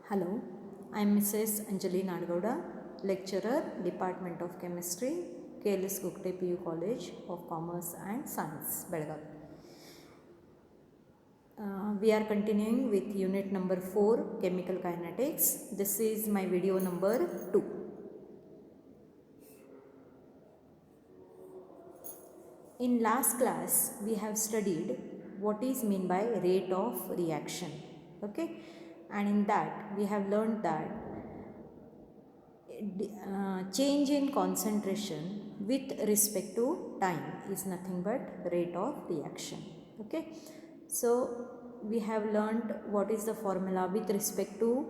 Hello, I am Mrs. Anjali Nadgowda, lecturer, Department of Chemistry, KLS Gukte PU College of Commerce and Science, Belgavi. We are continuing with unit number 4, Chemical Kinetics. This is my video number 2. In last class, we have studied what is meant by rate of reaction. Okay, and in that we have learned that change in concentration with respect to time is nothing but rate of reaction. Okay, so we have learned what is the formula with respect to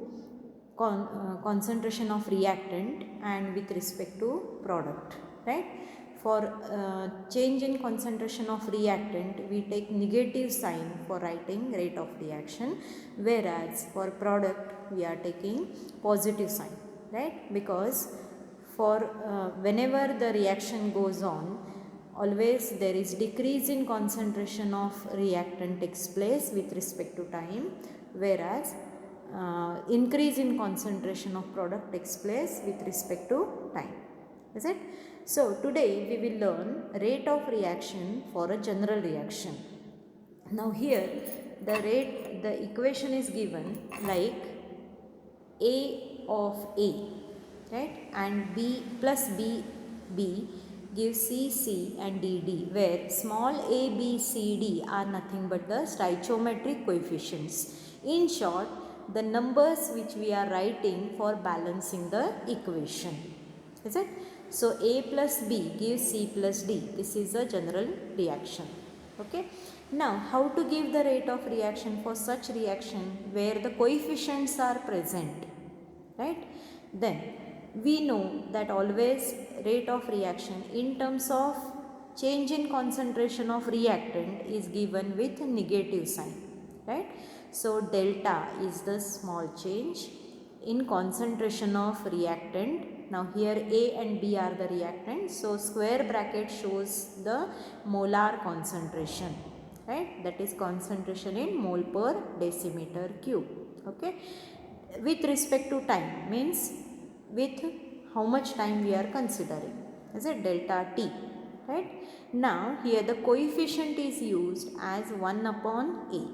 concentration of reactant and with respect to product, right? For change in concentration of reactant, we take negative sign for writing rate of reaction, whereas for product we are taking positive sign, right? Because for whenever the reaction goes on, always there is decrease in concentration of reactant takes place with respect to time, whereas increase in concentration of product takes place with respect to time. Is it? So today we will learn rate of reaction for a general reaction. Now here the equation is given like A of A, right, and B plus B gives C and D, where small a, b, c, d are nothing but the stoichiometric coefficients. In short, the numbers which we are writing for balancing the equation. Is it? So A plus B gives C plus D. This is a general reaction. Okay. Now, how to give the rate of reaction for such reaction where the coefficients are present, right? Then we know that always rate of reaction in terms of change in concentration of reactant is given with negative sign, right? So delta is the small change in concentration of reactant. Now here A and B are the reactants, so square bracket shows the molar concentration, right? That is concentration in mole per decimeter cube. Okay, with respect to time means with how much time we are considering, is it delta T, right? Now here the coefficient is used as 1 upon A,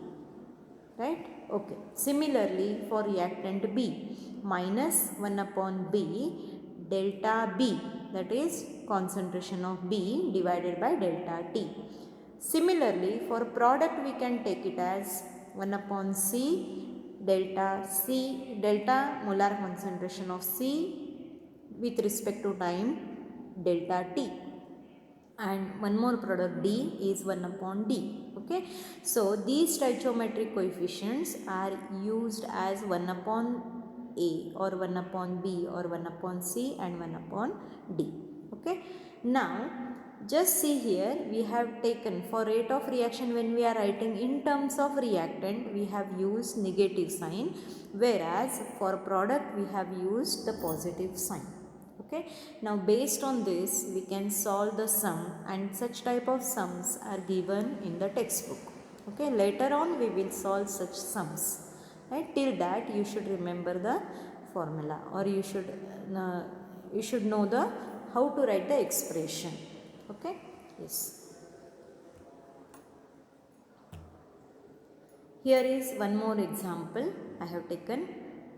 right? Okay. Similarly for reactant B, minus 1 upon B delta B, that is concentration of B divided by delta T. Similarly for product we can take it as 1 upon C delta molar concentration of C with respect to time delta T, and one more product D is 1 upon D. Okay, so these stoichiometric coefficients are used as 1 upon A or 1 upon B or 1 upon C and 1 upon D. Okay, now just see here, we have taken for rate of reaction when we are writing in terms of reactant we have used negative sign, whereas for product we have used the positive sign. Okay, now based on this we can solve the sum, and such type of sums are given in the textbook. Okay, later on we will solve such sums, right? Till that you should remember the formula, or you should know the how to write the expression. Okay, yes. Here is one more example I have taken.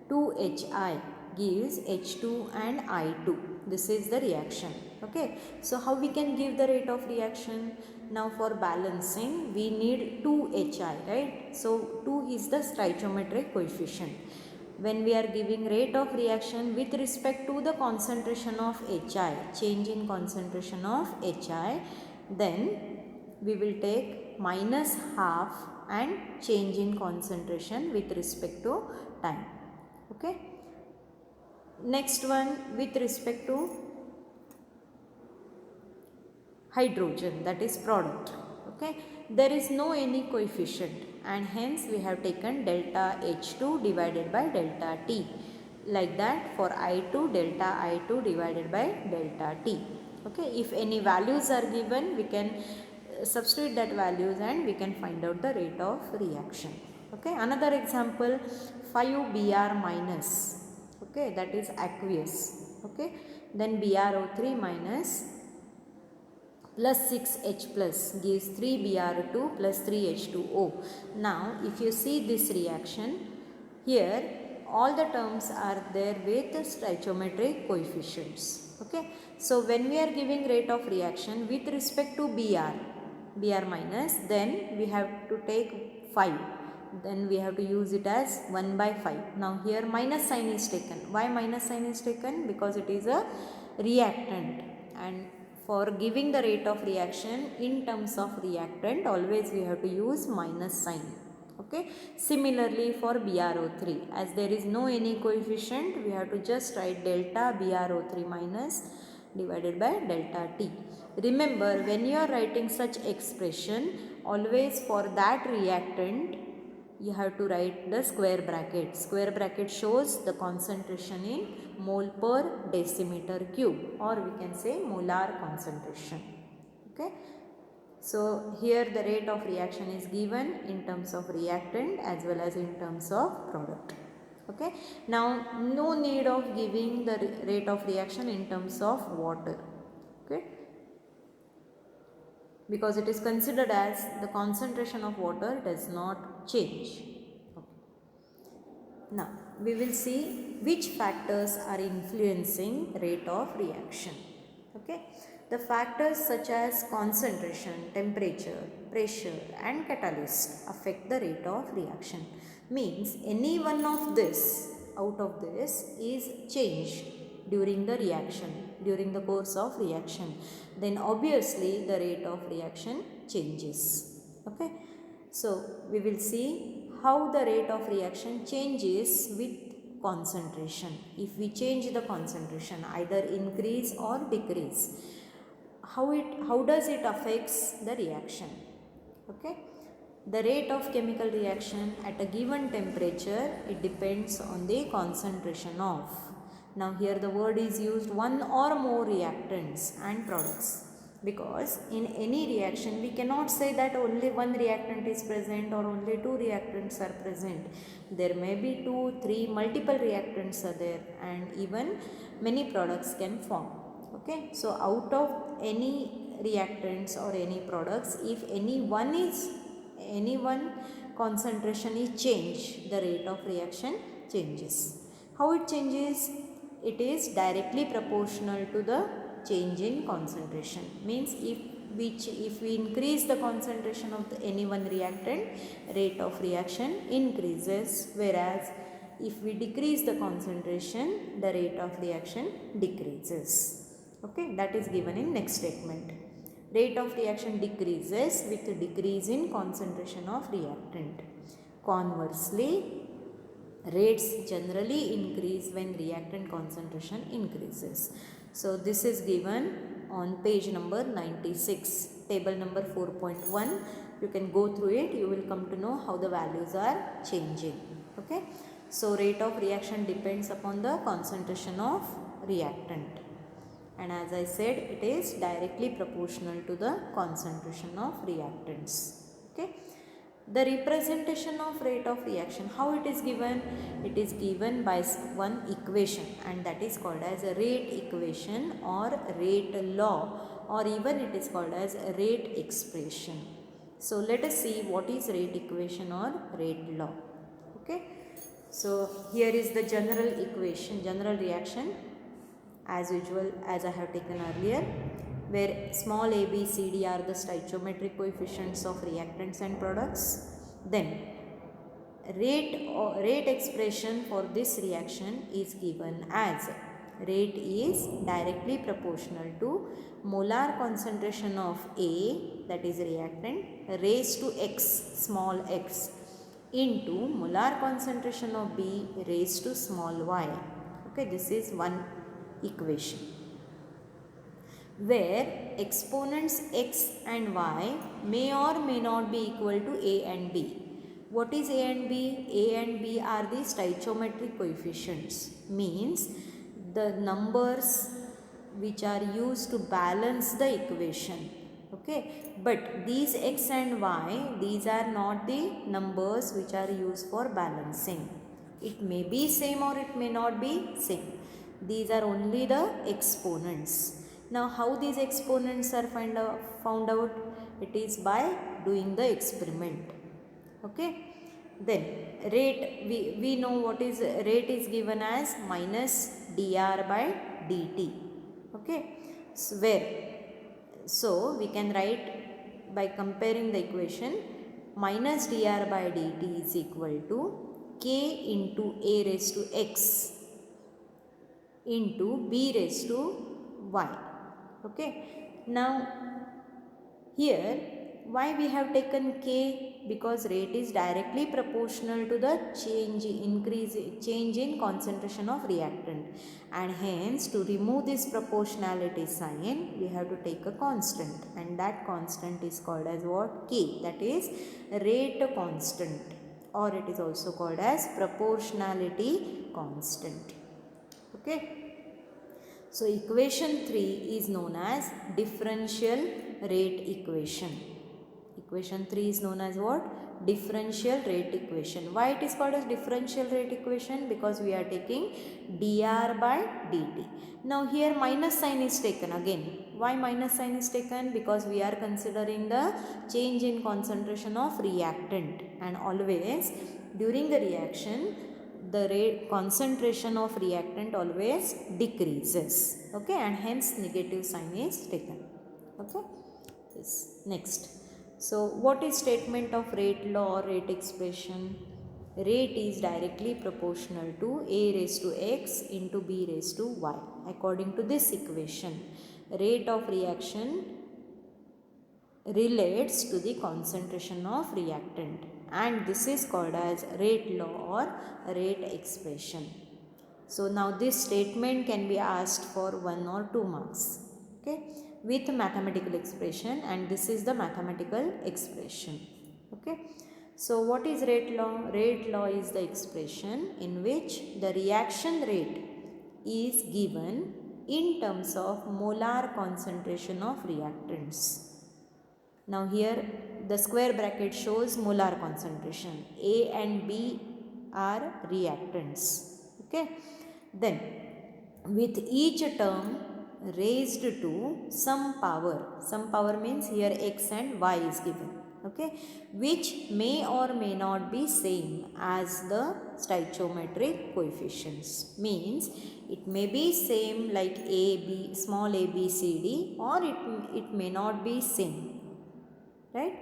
2HI gives H2 and I2. This is the reaction. Okay, so how we can give the rate of reaction? Now for balancing we need 2HI, right? So 2 is the stoichiometric coefficient. When we are giving rate of reaction with respect to the concentration of HI, change in concentration of HI, then we will take minus half and change in concentration with respect to time. Okay, next one with respect to hydrogen, that is product. Okay, there is no any coefficient, and hence we have taken delta H2 divided by delta T. Like that for I2, delta I2 divided by delta T. Okay, if any values are given we can substitute that values and we can find out the rate of reaction. Okay, another example 5 Br minus, okay, that is aqueous, okay. Then BrO3 minus plus 6H plus gives 3Br2 plus 3H2O. Now if you see this reaction, here all the terms are there with stoichiometric coefficients, okay. So when we are giving rate of reaction with respect to Br minus, then we have to take 5, then we have to use it as 1 by 5. Now here minus sign is taken. Why minus sign is taken? Because it is a reactant, and for giving the rate of reaction in terms of reactant, always we have to use minus sign, okay. Similarly for BrO3, as there is no any coefficient, we have to just write delta BrO3 minus divided by delta T. Remember, when you are writing such expression, always for that reactant you have to write the square bracket. Square bracket shows the concentration in mole per decimeter cube, or we can say molar concentration, okay. So here the rate of reaction is given in terms of reactant as well as in terms of product, okay. Now no need of giving the rate of reaction in terms of water, okay, because it is considered as the concentration of water does not change. Okay. Now we will see which factors are influencing rate of reaction, okay. The factors such as concentration, temperature, pressure and catalyst affect the rate of reaction. Means any one of this out of this is changed during the reaction, during the course of reaction, then obviously the rate of reaction changes, okay. So we will see how the rate of reaction changes with concentration. If we change the concentration, either increase or decrease, how does it affects the reaction, okay. The rate of chemical reaction at a given temperature, it depends on the concentration of. Now here the word is used one or more reactants and products, because in any reaction we cannot say that only one reactant is present or only two reactants are present. There may be 2, 3, multiple reactants are there, and even many products can form, okay. So out of any reactants or any products, if any one concentration is changed, the rate of reaction changes. How it changes? It is directly proportional to the change in concentration. Means if we increase the concentration of any one reactant, rate of reaction increases, whereas if we decrease the concentration, the rate of reaction decreases, okay. That is given in next statement. Rate of reaction decreases with decrease in concentration of reactant. Conversely, rates generally increase when reactant concentration increases. So this is given on page number 96, table number 4.1. You can go through it, you will come to know how the values are changing, okay. So rate of reaction depends upon the concentration of reactant, and as I said, it is directly proportional to the concentration of reactants, okay. The representation of rate of reaction, how it is given? It is given by one equation, and that is called as a rate equation or rate law, or even it is called as a rate expression. So let us see what is rate equation or rate law, okay. So here is the general equation, general reaction, as usual, as I have taken earlier, where small a, b, c, d are the stoichiometric coefficients of reactants and products. Then rate expression for this reaction is given as rate is directly proportional to molar concentration of A, that is reactant, raised to x, small x, into molar concentration of B raised to small y, okay. This is one equation where exponents x and y may or may not be equal to a and b. What is a and b? A and b are the stoichiometric coefficients, means the numbers which are used to balance the equation, okay. But these x and y, these are not the numbers which are used for balancing, It may be same or it may not be same. These are only the exponents. Now how these exponents are found out? It is by doing the experiment. Okay. Then rate, we know what is rate is given as minus dr by dt. Okay. So where, so we can write by comparing the equation, minus dr by dt is equal to k into a raised to x into b raised to y. Okay. Now here why we have taken k? Because rate is directly proportional to the change in concentration of reactant, and hence to remove this proportionality sign we have to take a constant, and that constant is called as what? K. That is rate constant, or it is also called as proportionality constant. Okay. So equation 3 is known as differential rate equation. Equation 3 is known as what? Differential rate equation. Why it is called as differential rate equation? Because we are taking dr by dt. Now here minus sign is taken again. Why minus sign is taken? Because we are considering the change in concentration of reactant, and always during the reaction the concentration of reactant always decreases. Okay, and hence negative sign is taken. Okay. Yes. Next. So what is statement of rate law or rate expression? Rate is directly proportional to a raised to x into b raised to y. According to this equation, rate of reaction relates to the concentration of reactant, and this is called as rate law or rate expression. So now this statement can be asked for 1 or 2 marks. Okay, with mathematical expression, and this is the mathematical expression. Okay. So what is rate law? Rate law is the expression in which the reaction rate is given in terms of molar concentration of reactants. Now here the square bracket shows molar concentration. A and B are reactants. Okay. Then with each term raised to some power means here x and y is given. Okay, which may or may not be same as the stoichiometric coefficients. Means it may be same like a b, small a b c d, or it may not be same. Right.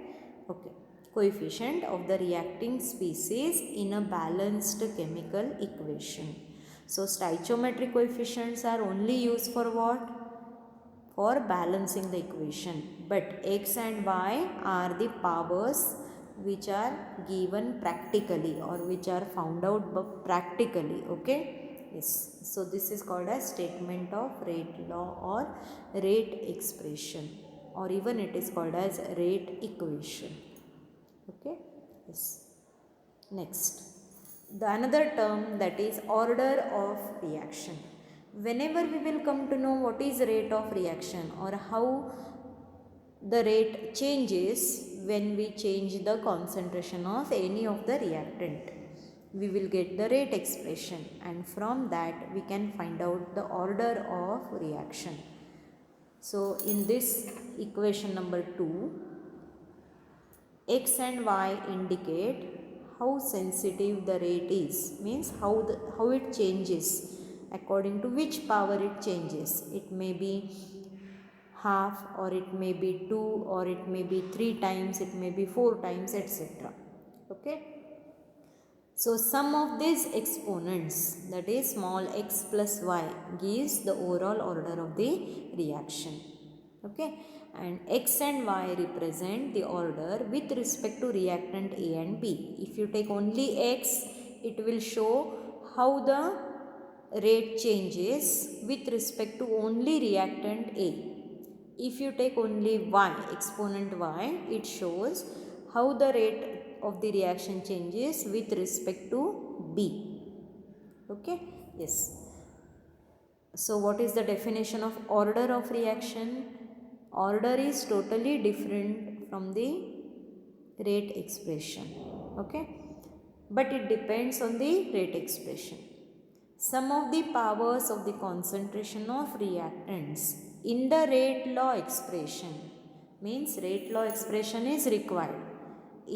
Okay. Coefficient of the reacting species in a balanced chemical equation. So stoichiometric coefficients are only used for what? For balancing the equation. But x and y are the powers which are given practically, or which are found out practically. Okay. Yes. So this is called as statement of rate law or rate expression, or even it is called as rate equation. Okay. Yes. Next, the another term, that is order of reaction. Whenever we will come to know what is rate of reaction, or how the rate changes when we change the concentration of any of the reactant, we will get the rate expression, and from that we can find out the order of reaction. So in this equation number 2, x and y indicate how sensitive the rate is, means how it changes, according to which power it changes. It may be half, or it may be 2, or it may be 3 times, it may be 4 times, etc. Okay. So sum of these exponents, that is small x plus y, gives the overall order of the reaction. Okay. And x and y represent the order with respect to reactant A and B. If you take only x, it will show how the rate changes with respect to only reactant A. If you take only y, exponent y, it shows how the rate of the reaction changes with respect to B. Okay. Yes. So what is the definition of order of reaction? Order is totally different from the rate expression. Okay. but it depends on the rate expression. Sum of the powers of the concentration of reactants in the rate law expression, means rate law expression is required,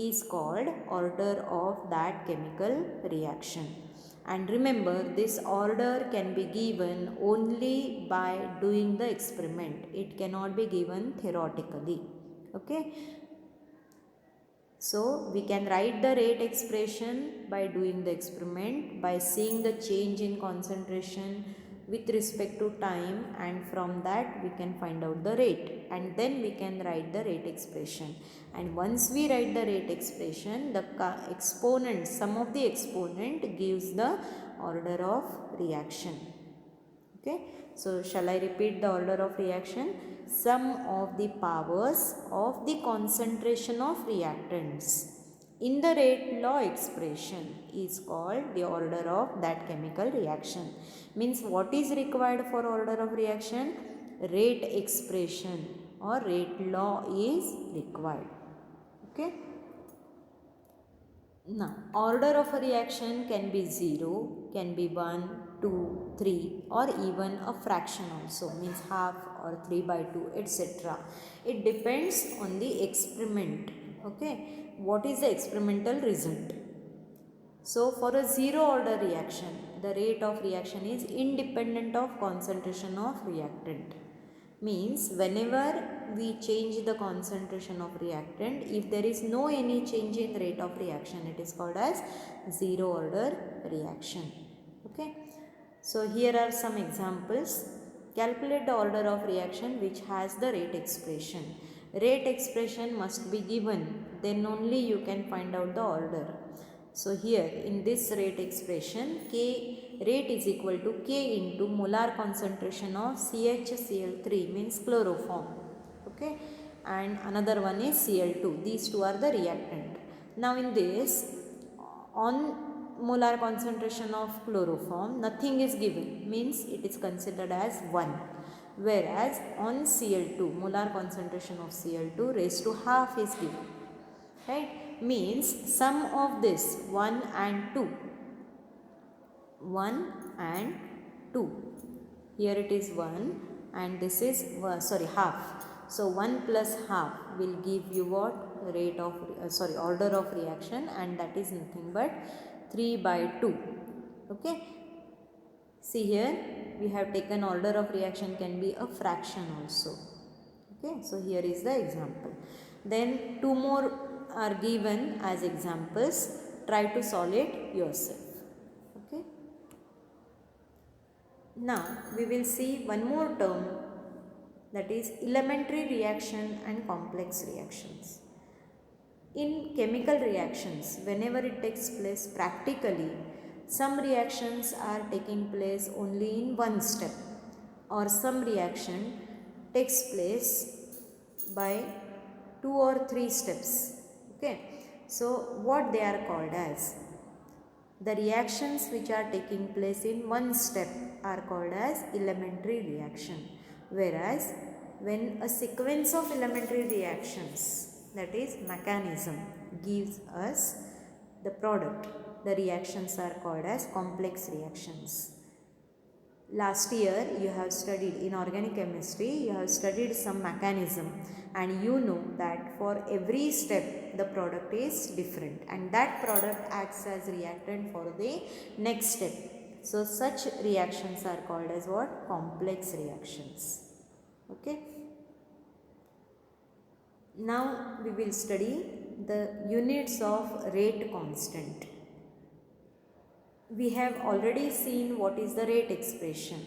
is called order of that chemical reaction. And remember, this order can be given only by doing the experiment. It cannot be given theoretically. Okay. So we can write the rate expression by doing the experiment, by seeing the change in concentration with respect to time, and from that we can find out the rate, and then we can write the rate expression. And once we write the rate expression, the exponent, sum of the exponent gives the order of reaction. Okay. So shall I repeat the order of reaction? Sum of the powers of the concentration of reactants in the rate law expression is called the order of that chemical reaction. Means what is required for order of reaction? Rate expression or rate law is required. Okay. Now, order of a reaction can be 0, can be 1, 2, 3, or even a fraction also, means half or 3 by 2, etc. It depends on the experiment. Okay, what is the experimental result? So, for a 0 order reaction, the rate of reaction is independent of concentration of reactant. Means whenever we change the concentration of reactant, if there is no any change in rate of reaction, it is called as 0 order reaction. Okay. So here are some examples. Calculate the order of reaction which has the rate expression. Rate expression must be given, then only you can find out the order. So here in this rate expression, K rate is equal to K into molar concentration of CHCl3, means chloroform. Okay, and another one is Cl2. These two are the reactant. Now in this, on molar concentration of chloroform, nothing is given, means it is considered as 1. Whereas on Cl2, molar concentration of Cl2 raised to half is given. Right? Means sum of this 1 and 2. 1 and 2. Here it is 1 and this is half. So 1 plus half will give you what? Rate of order of reaction, and that is nothing but 3 by 2. Okay. See here, we have taken order of reaction can be a fraction also. Okay. So here is the example. Then 2 more are given as examples. Try to solve it yourself. Okay. Now we will see one more term, that is elementary reaction and complex reactions. In chemical reactions, whenever it takes place practically, some reactions are taking place only in one step, or some reaction takes place by 2 or 3 steps. Okay. So what they are called as? The reactions which are taking place in one step are called as elementary reaction. Whereas when a sequence of elementary reactions, that is mechanism, gives us the product, the reactions are called as complex reactions. Last year you have studied in organic chemistry, you have studied some mechanism, and you know that for every step the product is different, and that product acts as reactant for the next step. So such reactions are called as what? Complex reactions. Okay. Now we will study the units of rate constant. We have already seen what is the rate expression.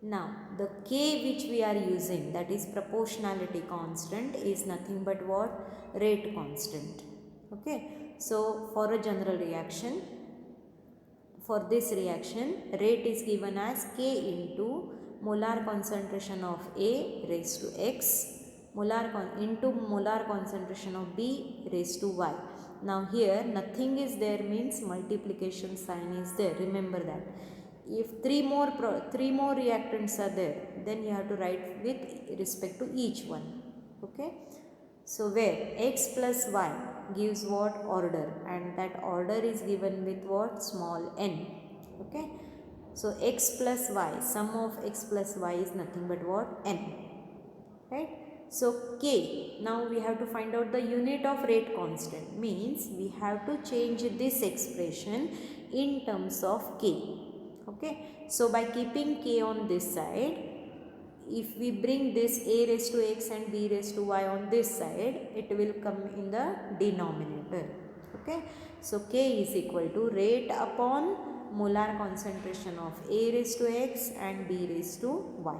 Now the K which we are using, that is proportionality constant, is nothing but what? Rate constant. Okay. So for a general reaction, for this reaction, rate is given as K into molar concentration of A raised to X into molar concentration of B raised to Y. Now here nothing is there, means multiplication sign is there. Remember that. If three more reactants are there, then you have to write with respect to each one. Okay. So where X plus Y, gives what? Order, and that order is given with what? Small n. Okay. So x plus y, sum of x plus y is nothing but what? N. Right. So k, now we have to find out the unit of rate constant, means we have to change this expression in terms of k. Okay. So by keeping k on this side, if we bring this a raised to x and b raised to y on this side, it will come in the denominator. Okay. So k is equal to rate upon molar concentration of a raised to x and b raised to y.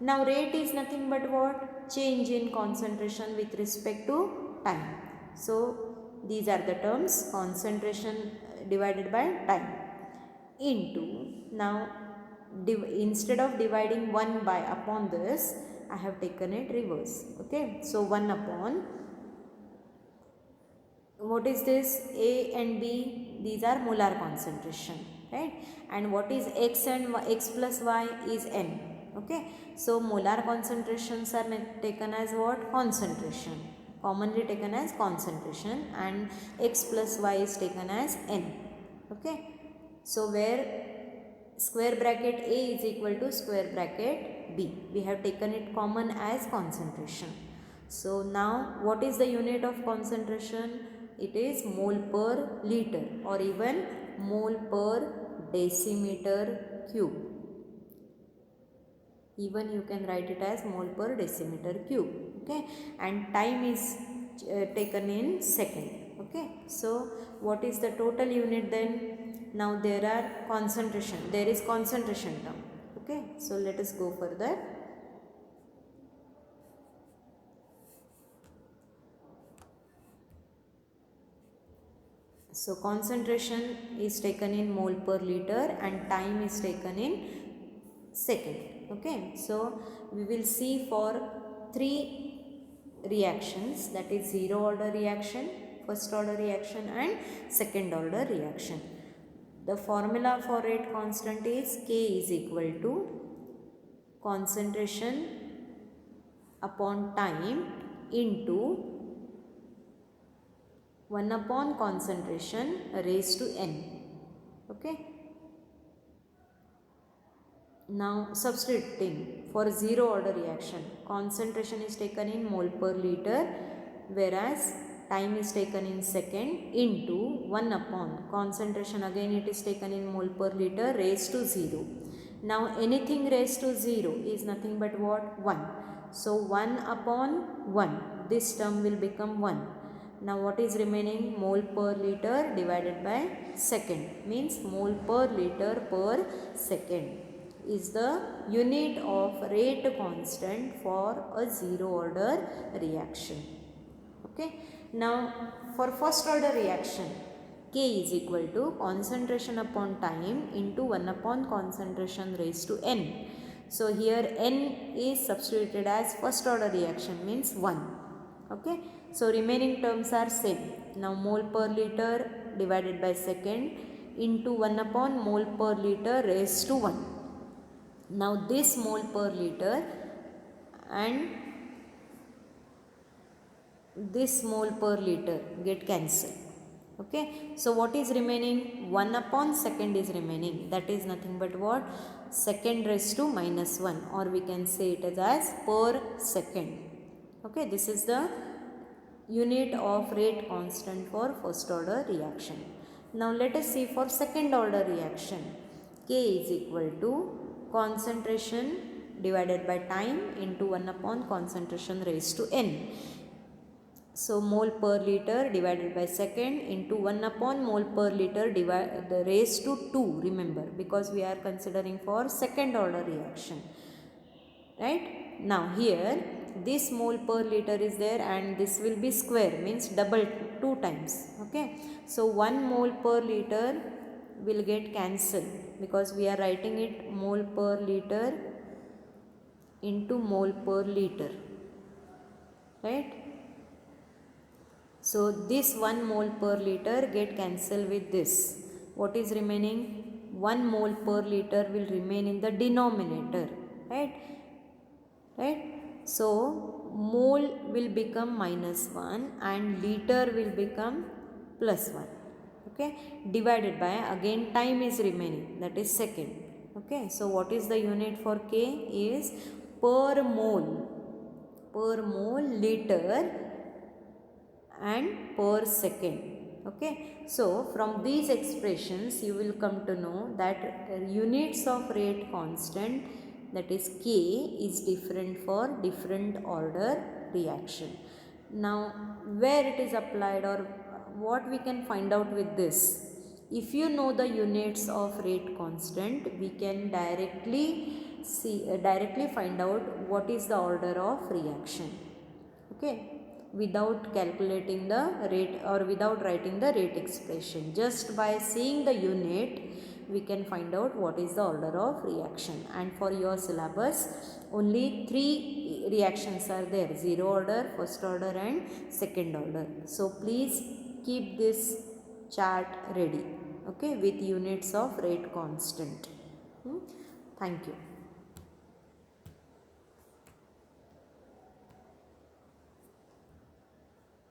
Now rate is nothing but what? Change in concentration with respect to time. So these are the terms, concentration divided by time, into, now instead of dividing 1 by upon this, I have taken it reverse. Okay. So 1 upon, what is this? A and B, these are molar concentration, right? And what is x and y, x plus y is n. Okay. So molar concentrations are taken as what? Concentration, commonly taken as concentration, and x plus y is taken as n. Okay. So where square bracket A is equal to square bracket B, we have taken it common as concentration. So now what is the unit of concentration? It is mole per liter, or even mole per decimeter cube. Even you can write it as mole per decimeter cube. Okay. And time is taken in second. Okay. So what is the total unit then? Now there are concentration, there is concentration term. Okay. So let us go further. So concentration is taken in mole per liter and time is taken in second. Okay. So we will see for 3 reactions, that is zero order reaction, first order reaction and second order reaction. The formula for rate constant is k is equal to concentration upon time into 1 upon concentration raised to n. Okay. Now substituting for zero order reaction, concentration is taken in mole per liter, whereas time is taken in second, into 1 upon concentration, again it is taken in mole per liter raised to 0. Now anything raised to 0 is nothing but what? 1. So 1 upon 1, this term will become 1. Now what is remaining? Mole per liter divided by second, means mole per liter per second is the unit of rate constant for a zero order reaction. Okay. Now for first order reaction, k is equal to concentration upon time into 1 upon concentration raised to n. So here n is substituted as first order reaction, means 1. Okay. So remaining terms are same. Now mole per liter divided by second into 1 upon mole per liter raised to 1. Now this mole per liter and this mole per liter get cancelled. Okay. So what is remaining? 1 upon second is remaining. That is nothing but what? Second raised to minus 1, or we can say it as per second. Okay. This is the unit of rate constant for first order reaction. Now let us see for second order reaction. K is equal to concentration divided by time into 1 upon concentration raised to n. So mole per liter divided by second into 1 upon mole per liter raised to 2, remember, because we are considering for second order reaction. Right. Now here this mole per liter is there and this will be square, means double 2 times. Okay. So 1 mole per liter will get cancelled because we are writing it mole per liter into mole per liter. Right. So this 1 mole per liter get cancelled with this. What is remaining? 1 mole per liter will remain in the denominator. Right. Right. So mole will become -1 and liter will become +1. Okay, divided by, again time is remaining, that is second. Okay, so what is the unit for K is per mole, liter and per second. Okay, so from these expressions you will come to know that units of rate constant, that is K, is different for different order reaction. Now where it is applied, or what we can find out with this, if you know the units of rate constant, we can directly find out what is the order of reaction. Okay, without calculating the rate or without writing the rate expression, just by seeing the unit we can find out what is the order of reaction. And for your syllabus only 3 reactions are there: zero order, first order and second order. So please keep this chart ready, okay, with units of rate constant. Thank you.